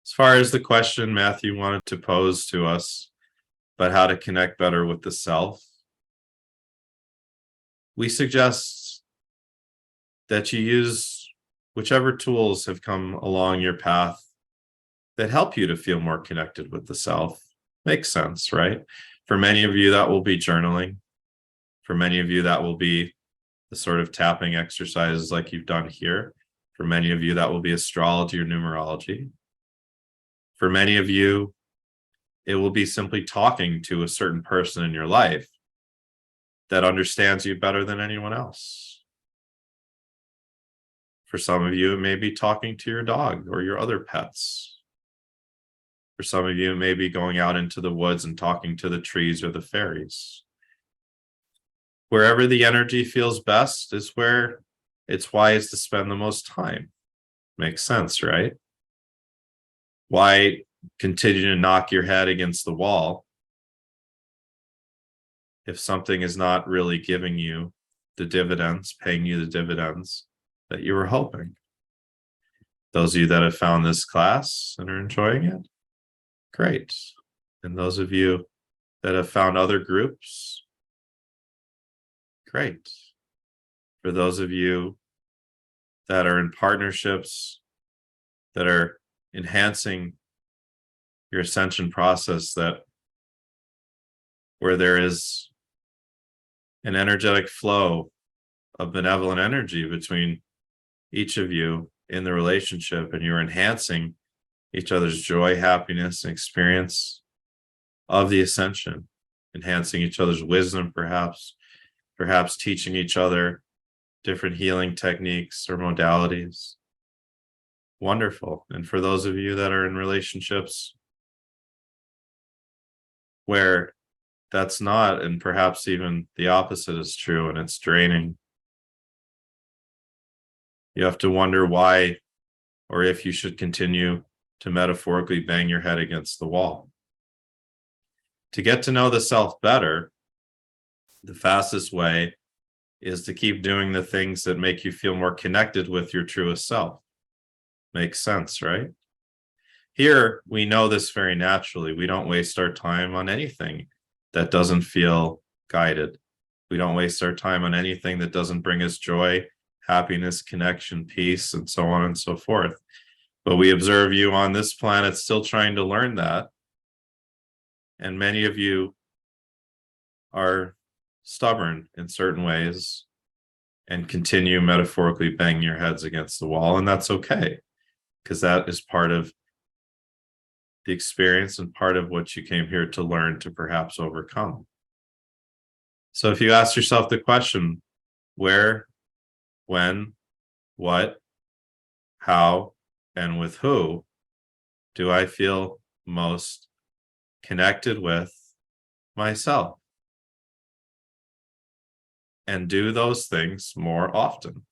As far as the question Matthew wanted to pose to us about how to connect better with the self, we suggest that you use whichever tools have come along your path that help you to feel more connected with the self. Makes sense, right? For many of you, that will be journaling. For many of you, that will be the sort of tapping exercises like you've done here. For many of you, that will be astrology or numerology. For many of you, it will be simply talking to a certain person in your life that understands you better than anyone else. For some of you, it may be talking to your dog or your other pets. For some of you, it may be going out into the woods and talking to the trees or the fairies. Wherever the energy feels best is where it's wise to spend the most time. Makes sense, right? Why continue to knock your head against the wall if something is not really giving you the dividends, paying you the dividends that you were hoping? Those of you that have found this class and are enjoying it, great. And those of you that have found other groups, great. For those of you that are in partnerships that are enhancing your ascension process, that where there is an energetic flow of benevolent energy between each of you in the relationship, and you're enhancing each other's joy, happiness, and experience of the ascension, enhancing each other's wisdom, perhaps teaching each other different healing techniques or modalities. Wonderful. And for those of you that are in relationships where that's not, and perhaps even the opposite is true, and it's draining, you have to wonder why, or if you should continue to metaphorically bang your head against the wall. To get to know the self better, the fastest way is to keep doing the things that make you feel more connected with your truest self. Makes sense, right? Here, we know this very naturally. We don't waste our time on anything that doesn't feel guided. We don't waste our time on anything that doesn't bring us joy, happiness, connection, peace, and so on and so forth. But we observe you on this planet still trying to learn that. And many of you are stubborn in certain ways and continue metaphorically banging your heads against the wall. And that's okay, because that is part of the experience and part of what you came here to learn, to perhaps overcome. So if you ask yourself the question, where, when, what, how, and with who do I feel most connected with myself? And do those things more often.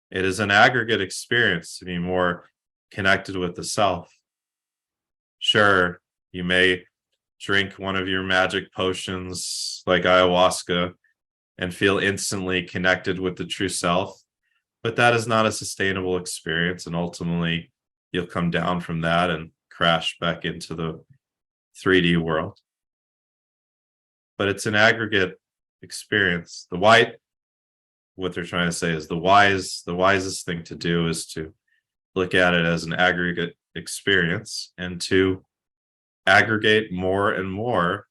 It is an aggregate experience to be more connected with the self. Sure, you may drink one of your magic potions like ayahuasca and feel instantly connected with the true self, but that is not a sustainable experience, and ultimately you'll come down from that and crash back into the 3D world. But it's an aggregate experience. What they're trying to say is the wisest thing to do is to look at it as an aggregate experience, and to aggregate more and more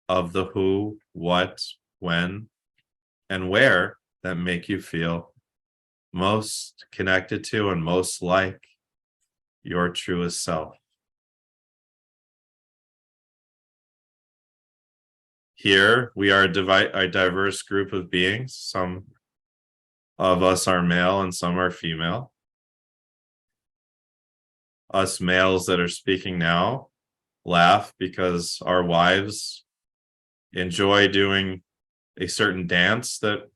of the who, what, when, and where that make you feel most connected to and most like your truest self. Here, we are a diverse group of beings. Some of us are male and some are female. Us males that are speaking now laugh because our wives enjoy doing a certain dance that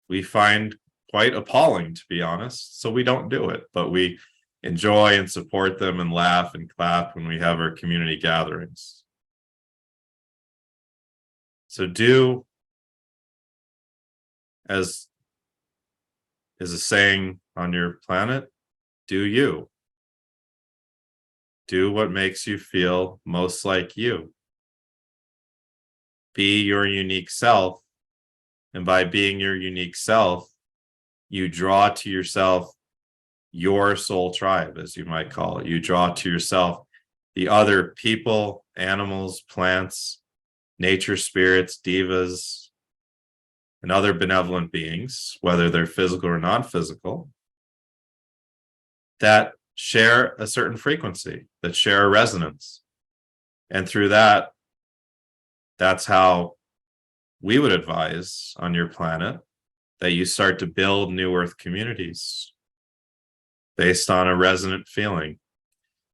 we find quite appalling, to be honest. So we don't do it, but we enjoy and support them and laugh and clap when we have our community gatherings. So do, as is a saying on your planet, do you. Do what makes you feel most like you. Be your unique self. And by being your unique self, you draw to yourself your soul tribe, as you might call it. You draw to yourself the other people, animals, plants, nature spirits, devas, and other benevolent beings, whether they're physical or non-physical, that share a certain frequency, that share a resonance. And through that, that's how we would advise on your planet that you start to build new earth communities based on a resonant feeling.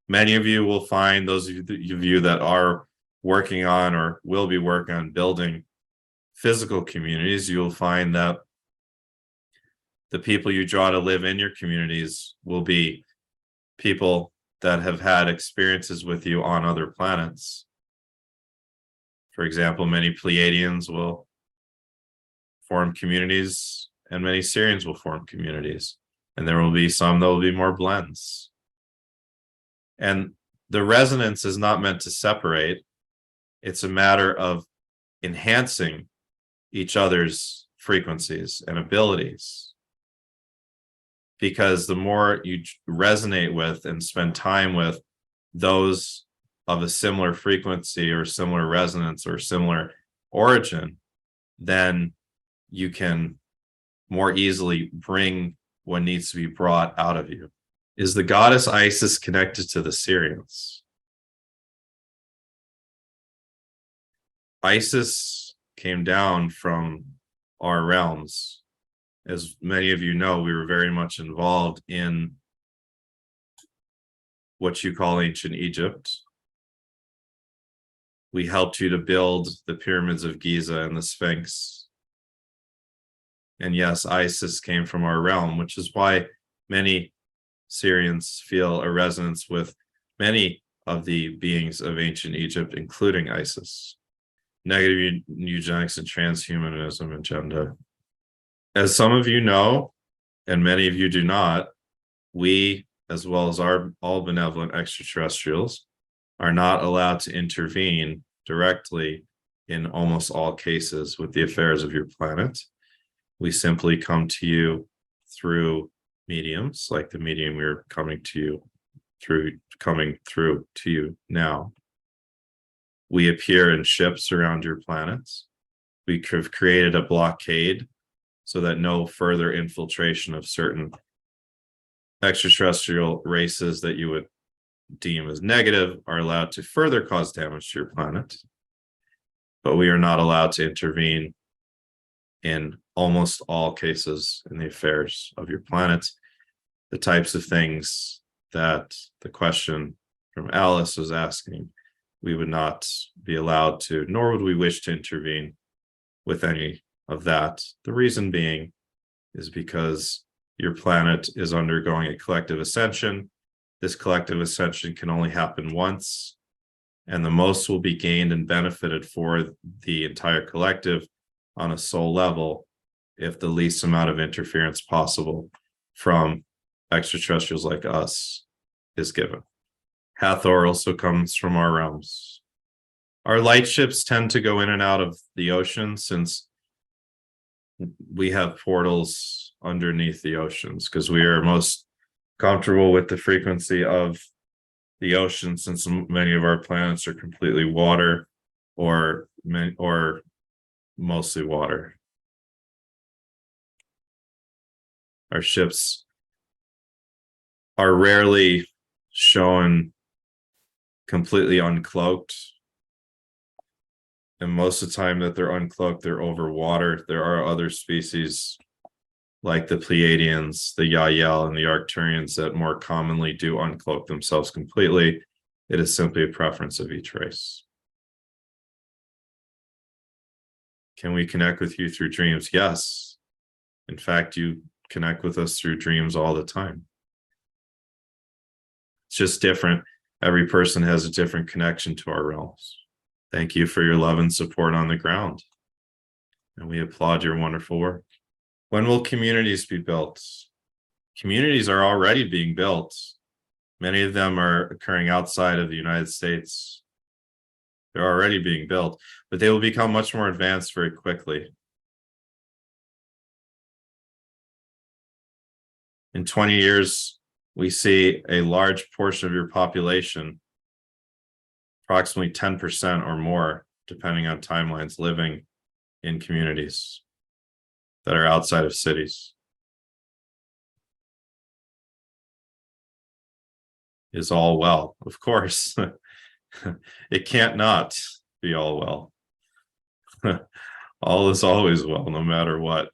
Many of you will find, those of you that are working on or will be working on building physical communities, you will find that the people you draw to live in your communities will be people that have had experiences with you on other planets. For example, many Pleiadians will form communities and many Sirians will form communities. And there will be some that will be more blends. And the resonance is not meant to separate. It's a matter of enhancing each other's frequencies and abilities. Because the more you resonate with and spend time with those of a similar frequency or similar resonance or similar origin, then you can more easily bring what needs to be brought out of you. Is the goddess Isis connected to the Sirians? Isis came down from our realms. As many of you know, we were very much involved in what you call ancient Egypt. We helped you to build the pyramids of Giza and the Sphinx. And yes, Isis came from our realm, which is why many Sirians feel a resonance with many of the beings of ancient Egypt, including Isis. Negative eugenics and transhumanism agenda. As some of you know, and many of you do not, we, as well as all benevolent extraterrestrials, are not allowed to intervene directly in almost all cases with the affairs of your planet. We simply come to you through mediums, like the medium we're coming through to you now. We appear in ships around your planets. We have created a blockade so that no further infiltration of certain extraterrestrial races that you would deem as negative are allowed to further cause damage to your planet. But we are not allowed to intervene in almost all cases in the affairs of your planet. The types of things that the question from Alice was asking, we would not be allowed to, nor would we wish to intervene with any of that. The reason being is because your planet is undergoing a collective ascension. This collective ascension can only happen once, and the most will be gained and benefited for the entire collective on a soul level if the least amount of interference possible from extraterrestrials like us is given. Hathor also comes from our realms. Our light ships tend to go in and out of the ocean since we have portals underneath the oceans, because we are most comfortable with the frequency of the ocean, since many of our planets are completely water or mostly water. Our ships are rarely shown completely uncloaked. And most of the time that they're uncloaked, they're over water. There are other species like the Pleiadians, the Yael, and the Arcturians that more commonly do uncloak themselves completely. It is simply a preference of each race. Can we connect with you through dreams? Yes. In fact, you connect with us through dreams all the time. It's just different. Every person has a different connection to our realms. Thank you for your love and support on the ground. And we applaud your wonderful work. When will communities be built? Communities are already being built. Many of them are occurring outside of the United States. They're already being built, but they will become much more advanced very quickly. In 20 years, we see a large portion of your population, approximately 10% or more, depending on timelines, living in communities that are outside of cities. Is all well? Of course. It can't not be all well. All is always well, no matter what.